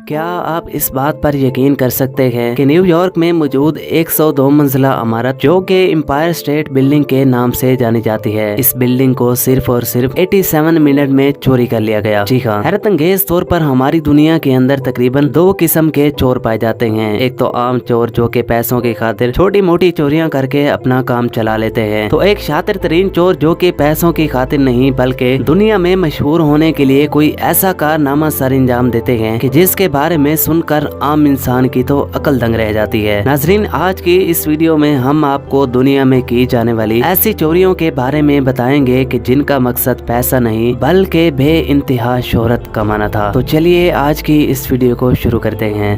क्या आप इस बात पर यकीन कर सकते हैं कि न्यूयॉर्क में मौजूद 102 मंजिला इमारत जो कि एम्पायर स्टेट बिल्डिंग के नाम से जानी जाती है, इस बिल्डिंग को सिर्फ और सिर्फ 87 मिनट में चोरी कर लिया गया। जी हाँ, हैरत अंगेज तौर पर हमारी दुनिया के अंदर तकरीबन दो किस्म के चोर पाए जाते हैं। एक तो आम चोर जो कि पैसों की खातिर छोटी मोटी चोरियां करके अपना काम चला लेते हैं, तो एक शातिर तरीन चोर जो कि पैसों की खातिर नहीं बल्कि दुनिया में मशहूर होने के लिए कोई ऐसा कारनामा सर अंजाम देते हैं कि जिसके बारे में सुनकर आम इंसान की तो अकल दंग रह जाती है। नाजरीन, आज की इस वीडियो में हम आपको दुनिया में की जाने वाली ऐसी चोरियों के बारे में बताएंगे कि जिनका मकसद पैसा नहीं बल्कि बेइंतहा शोहरत कमाना था। तो चलिए आज की इस वीडियो को शुरू करते हैं।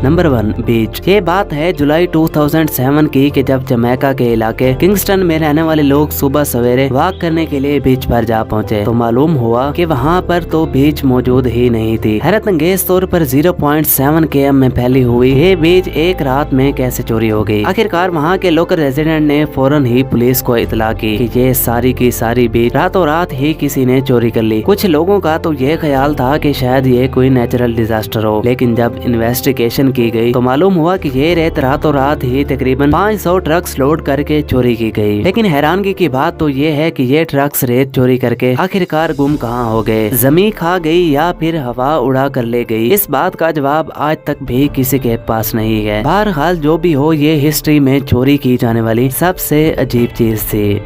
नंबर 1, बीच। ये बात है जुलाई 2007 की कि जब जमैका के इलाके किंगस्टन में रहने वाले लोग सुबह सवेरे वॉक करने के लिए बीच पर जा पहुंचे तो मालूम हुआ कि वहां पर तो बीच मौजूद ही नहीं थी। हैरत अंगेज तौर पर 0.7 km में फैली हुई ये बीच एक रात में कैसे चोरी हो गई। आखिरकार वहां के लोकल रेजिडेंट ने फौरन ही पुलिस को इतला की कि ये सारी की सारी बीच रातों रात ही किसी ने चोरी कर ली। कुछ लोगों का तो ये ख्याल था कि शायद ये कोई नेचुरल डिजास्टर हो, लेकिन जब इन्वेस्टिगेशन की गई तो मालूम हुआ कि ये रेत रातों रात ही तकरीबन 500 ट्रक्स लोड करके चोरी की गई। लेकिन हैरानगी की बात तो ये है कि ये ट्रक्स रेत चोरी करके आखिरकार गुम कहाँ हो गए, जमीन खा गई या फिर हवा उड़ा कर ले गई, इस बात का जवाब आज तक भी किसी के पास नहीं है। बहरहाल जो भी हो, ये हिस्ट्री में चोरी की जाने वाली सबसे अजीब चीज थी।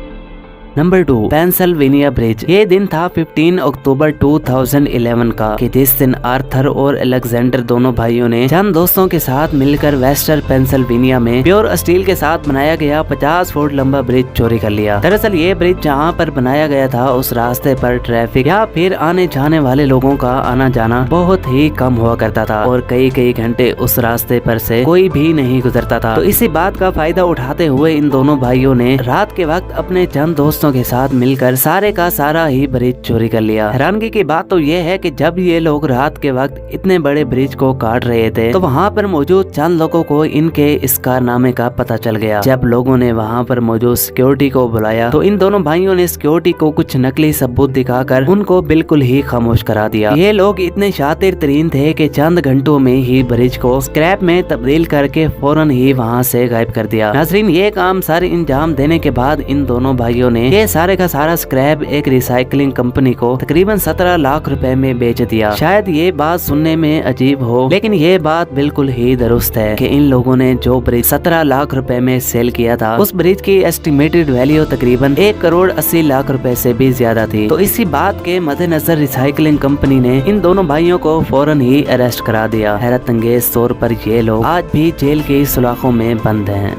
Number 2, Pennsylvania bridge. ये दिन था 15 अक्टूबर 2011 का कि जिस दिन आर्थर और अलेक्जेंडर दोनों भाइयों ने चंद दोस्तों के साथ मिलकर वेस्टर्न पेंसिल्वेनिया में प्योर स्टील के साथ बनाया गया 50 फुट लंबा ब्रिज चोरी कर लिया। दरअसल ये ब्रिज जहाँ पर बनाया गया था उस रास्ते पर ट्रैफिक या फिर आने जाने वाले लोगों का आना जाना बहुत ही कम हुआ करता था और कई कई घंटे उस रास्ते पर से कोई भी नहीं गुजरता था। तो इसी बात का फायदा उठाते हुए इन दोनों भाइयों ने रात के वक्त अपने चंद दोस्तों के साथ मिलकर सारे का सारा ही ब्रिज चोरी कर लिया। हैरानगी की बात तो ये है कि जब ये लोग रात के वक्त इतने बड़े ब्रिज को काट रहे थे तो वहाँ पर मौजूद चंद लोगों को इनके इस कारनामे का पता चल गया। जब लोगों ने वहाँ पर मौजूद सिक्योरिटी को बुलाया तो इन दोनों भाइयों ने सिक्योरिटी को कुछ नकली सबूत दिखाकर उनको बिल्कुल ही खामोश करा दिया। ये लोग इतने शातिर तरीन थे कि चंद घंटों में ही ब्रिज को स्क्रैप में तब्दील करके फौरन ही वहाँ से गायब कर दिया। नाजरीन, ये काम सारे इंजाम देने के बाद इन दोनों भाइयों ने ये सारे का सारा स्क्रैप एक रिसाइकलिंग कंपनी को तकरीबन 17 लाख रुपए में बेच दिया। शायद ये बात सुनने में अजीब हो, लेकिन ये बात बिल्कुल ही दुरुस्त है कि इन लोगों ने जो ब्रिज 17 लाख रुपए में सेल किया था उस ब्रिज की एस्टिमेटेड वैल्यू तकरीबन 1 करोड़ 80 लाख रुपए से भी ज्यादा थी। तो इसी बात के मद्देनजर रिसाइकलिंग कंपनी ने इन दोनों भाइयों को फौरन ही अरेस्ट करा दिया। हैरत अंगेज तौर पर ये लोग आज भी जेल की सुलाखों में बंद हैं।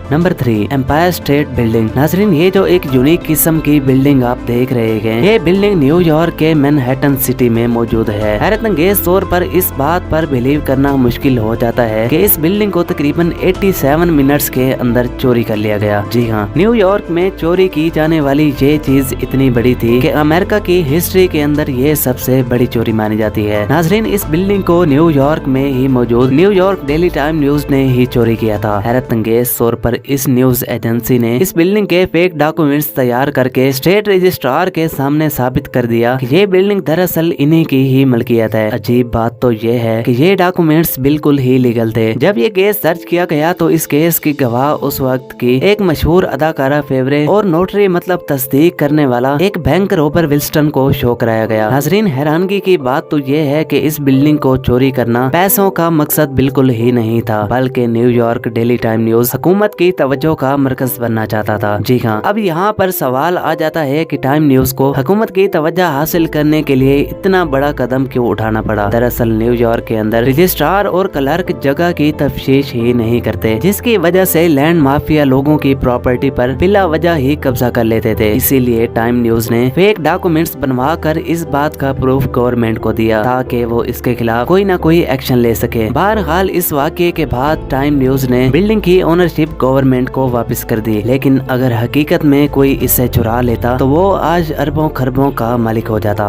Number 3, Empire State building. नाजरीन, ये जो एक यूनिक किस्म की बिल्डिंग आप देख रहे हैं, ये बिल्डिंग न्यूयॉर्क के मैनहट्टन सिटी में मौजूद है। हैरत अंगेज तौर पर इस बात पर बिलीव करना मुश्किल हो जाता है कि इस बिल्डिंग को तकरीबन 87 मिनट्स के अंदर चोरी कर लिया गया। जी हाँ, न्यूयॉर्क में चोरी की जाने वाली ये चीज इतनी बड़ी थी कि अमेरिका की हिस्ट्री के अंदर ये सबसे बड़ी चोरी मानी जाती है। नाजरीन, इस बिल्डिंग को न्यूयॉर्क में ही मौजूद न्यूयॉर्क डेली टाइम न्यूज ने ही चोरी किया था। हैरत अंगेज तौर पर इस न्यूज एजेंसी ने इस बिल्डिंग के फेक डॉक्यूमेंट्स तैयार करके स्टेट रजिस्ट्रार के सामने साबित कर दिया कि ये बिल्डिंग दरअसल इन्हीं की ही मलकियत है। अजीब बात तो ये है कि ये डॉक्यूमेंट्स बिल्कुल ही लीगल थे। जब ये केस दर्ज किया गया तो इस केस की गवाह उस वक्त की एक मशहूर अदाकारा फेवरे और नोटरी मतलब तस्दीक करने वाला एक बैंक रॉबर विल्सन को शो कराया गया। नाजरीन, हैरानगी की बात तो ये है कि इस बिल्डिंग को चोरी करना पैसों का मकसद बिल्कुल ही नहीं था, बल्कि न्यूयॉर्क डेली टाइम न्यूज हुकूमत की तवज्जो का मरकज बनना चाहता था। जी हाँ, अब यहाँ पर सवाल आ जाता है कि टाइम न्यूज को हुकूमत की तवज्जो हासिल करने के लिए इतना बड़ा कदम क्यों उठाना पड़ा। दरअसल न्यूयॉर्क के अंदर रजिस्ट्रार और क्लर्क जगह की तफ्तीश ही नहीं करते, जिसकी वजह से लैंड माफिया लोगों की प्रॉपर्टी पर बिला वजह ही कब्जा कर लेते थे। इसीलिए टाइम न्यूज ने फेक डॉक्यूमेंट्स बनवा कर इस बात का प्रूफ गवर्नमेंट को दिया ताकि वो इसके खिलाफ कोई ना कोई एक्शन ले सके। बहरहाल इस वाक़ये के बाद टाइम न्यूज ने बिल्डिंग की ओनरशिप गवर्नमेंट को वापस कर दी, लेकिन अगर हकीकत में कोई इसे चुरा लेता तो वो आज अरबों खरबों का मालिक हो जाता।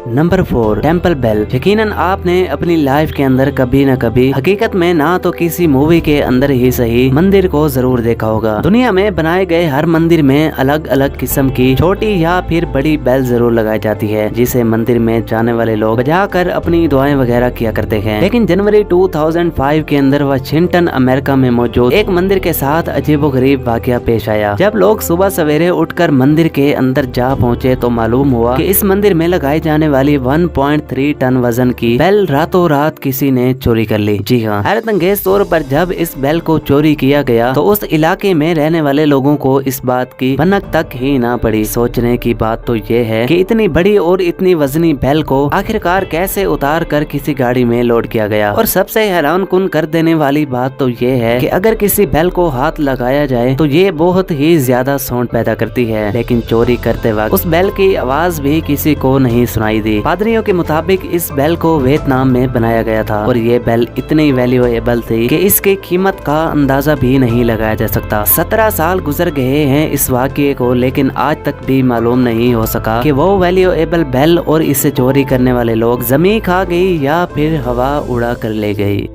Number 4, temple bell. यकीनन आपने अपनी लाइफ के अंदर कभी न कभी, हकीकत में ना तो किसी मूवी के अंदर ही सही, मंदिर को जरूर देखा होगा। दुनिया में बनाए गए हर मंदिर में अलग अलग किस्म की छोटी या फिर बड़ी बेल जरूर लगाई जाती है, जिसे मंदिर में जाने वाले लोग बजाकर अपनी दुआएं वगैरह किया करते हैं। लेकिन जनवरी 2005 के अंदर वाशिंगटन अमेरिका में मौजूद एक मंदिर के साथ अजीबोगरीब वाकया पेश आया। जब लोग सुबह सवेरे उठकर मंदिर के अंदर जा पहुंचे तो मालूम हुआ कि इस मंदिर में लगाई जाने वाली 1.3 टन वजन की बेल रातों रात किसी ने चोरी कर ली। जी हाँ, हैरत अंगेज तौर पर जब इस बेल को चोरी किया गया तो उस इलाके में रहने वाले लोगों को इस बात की भनक तक ही ना पड़ी। सोचने की बात तो ये है कि इतनी बड़ी और इतनी वजनी बेल को आखिरकार कैसे उतार कर किसी गाड़ी में लोड किया गया। और सबसे हैरान कुन कर देने वाली बात तो ये है कि अगर किसी बेल को हाथ लगाया जाए तो ये बहुत ही ज्यादा साउंड पैदा करती है, लेकिन चोरी करते वक्त उस बेल की आवाज भी किसी को नहीं सुनाई दी। पादरियों के मुताबिक इस बेल को वियतनाम में बनाया गया था और ये बेल इतनी वैल्यूएबल थी कि इसकी कीमत का अंदाजा भी नहीं लगाया जा सकता। 17 साल गुजर गए हैं इस वाकये को, लेकिन आज तक भी मालूम नहीं हो सका कि वो वैल्यूएबल बेल और इसे चोरी करने वाले लोग जमीन खा गई या फिर हवा उड़ा कर ले गई।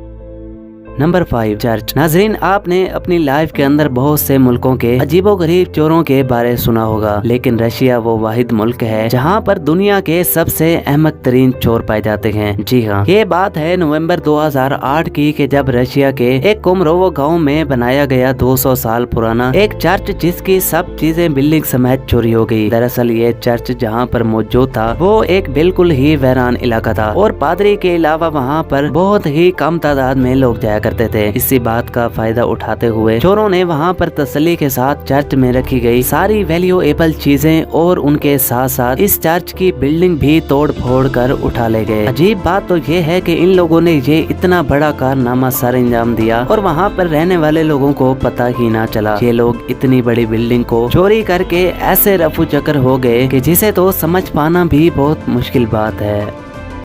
Number 5, church. नाजरीन, आपने अपनी लाइफ के अंदर बहुत से मुल्कों के अजीबोगरीब चोरों के बारे सुना होगा, लेकिन रशिया वो वाहिद मुल्क है जहाँ पर दुनिया के सबसे अहमक तरीन चोर पाए जाते हैं। जी हाँ, ये बात है नवंबर 2008 की कि जब रशिया के एक कोमरोवो गाँव में बनाया गया 200 साल पुराना एक चर्च, जिसकी सब चीजें बिल्डिंग समेत चोरी हो गई। दरअसल ये चर्च जहाँ पर मौजूद था वो एक बिल्कुल ही वीरान इलाका था और पादरी के अलावा वहाँ पर बहुत ही कम तादाद में लोग जाया करते थे। इसी बात का फायदा उठाते हुए चोरों ने वहां पर तसल्ली के साथ चर्च में रखी गई सारी वैल्यूएबल चीजें और उनके साथ साथ इस चर्च की बिल्डिंग भी तोड़ फोड़ कर उठा ले गए। अजीब बात तो ये है कि इन लोगों ने ये इतना बड़ा कारनामा सर अंजाम दिया और वहां पर रहने वाले लोगों को पता ही ना चला। ये लोग इतनी बड़ी बिल्डिंग को चोरी करके ऐसे रफू चक्कर हो गए कि जिसे तो समझ पाना भी बहुत मुश्किल बात है।